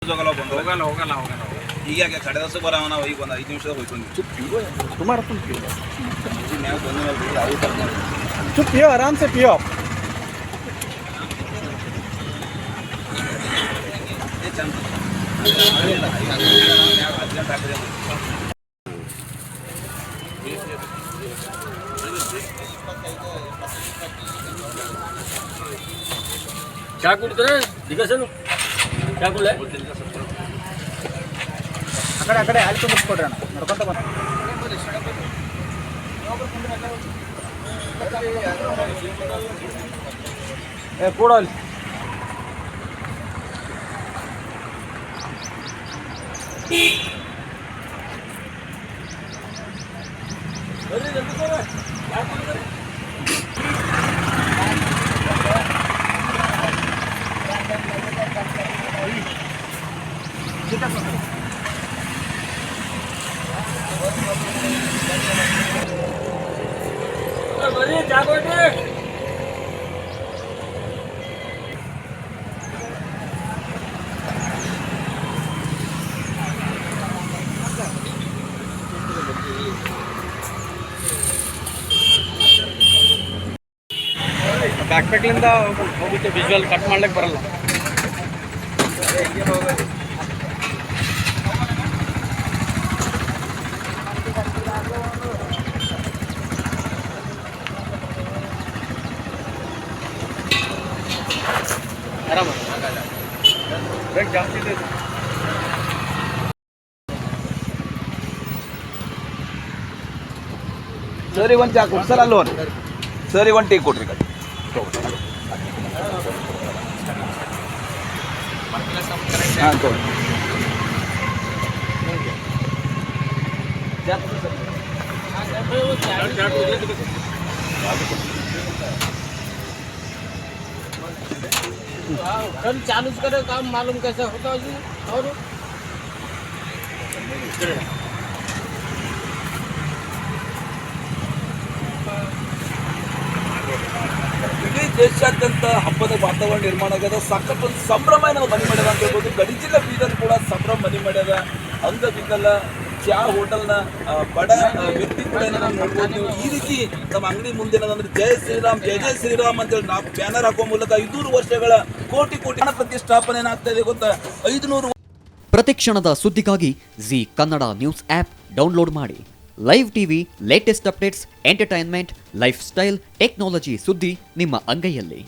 ಹೋಗಲ್ಲ ಹೋಗಲ್ಲ ಹೋಗಲ್ಲ ಹೋಗಲ್ಲ ಈಗ ಯಾಕೆ ಕಡೆ ದಸ ಬರವ ನಾವು ಈಗ ಒಂದು 5 ನಿಮಿಷದಾಗ ಹೋಗ್ಕೊಂಡು चुप पियो तुम्हारा तुम पियो ಮ್ಯಾಗ ಬಂದು चुप पियो आराम से पियो क्या कुड़े दिग्गसन क्या कुड़े अकड़े अकड़े आलू मुस्कोड्रಣ ನಡ್ಕೊಂತ ಬನ್ನಿ ಏ ಕೂಡಲ್ಲಿ जल्दी जल्दी करो क्या कुड़े बड़ी क्या कुड़े ಬ್ಯಾಕ್ ಪ್ಯಾಕ್ಲಿಂದ ಹೋಗುತ್ತೆ ವಿಜುವಲ್ ಕಟ್ ಮಾಡ್ಲಿಕ್ಕೆ ಬರಲ್ಲ ಆರಾಮ ಬ್ರೇಕ್ ಜಾಸ್ತಿ ಇದೆ ಸರಿ ಒಂದು ಚಾ ಕೊಡಿ ಸರ್ ಅಲ್ಲೋನ್ ಸರಿ ಒಂದು ಟೀ ಕೊಡ್ರಿ ಕಡೆ ಹಾಂ ತಗೊಳ್ಳಿ कल चालू करे काम मालूम कैसे होता है जी और ಇಡೀ ದೇಶಾದ್ಯಂತ ಹಬ್ಬದ ವಾತಾವರಣ ನಿರ್ಮಾಣ ಆಗ್ಯದ ಸಾಕಷ್ಟು ಒಂದು ಸಂಭ್ರಮ ನಾವು ಮನೆ ಮಾಡ್ಯದ ಅಂತ ಹೇಳ್ಬೋದು. ಗಡಿ ಜಿಲ್ಲೆ ಬೀದರ್ ಕೂಡ ಸಂಭ್ರಮ ಮನೆ ಮಾಡ್ಯದ. ಅಂಗವಿಕಲ ಚಾ ಹೋಟೆಲ್ನ ಬಡ ವ್ಯಕ್ತಿ ಕೂಡ ನಾವು ನೋಡ್ಬೋದು. ನೀವು ಈ ರೀತಿ ನಮ್ಮ ಅಂಗಡಿ ಮುಂದೆ ಅಂದ್ರೆ ಜೈ ಶ್ರೀರಾಮ್ ಜೈ ಜೈ ಶ್ರೀರಾಮ್ ಅಂತೇಳಿ ನಾವು ಬ್ಯಾನರ್ ಹಾಕುವ ಮೂಲಕ 500 ವರ್ಷಗಳ ಕೋಟಿ ಕೋಟಿ ಹಣ ಪ್ರತಿಷ್ಠಾಪನೆ ಏನಾಗ್ತಾ ಇದೆ ಗೊತ್ತಾ 500 ಪ್ರತಿಕ್ಷಣದ ಸುದ್ದಿಗಾಗಿ Zee Kannada news app download ಮಾಡಿ. Live TV, latest updates, entertainment, life style, technology ಸುದ್ದಿ ನಿಮ್ಮ ಅಂಗೈಯಲ್ಲಿ.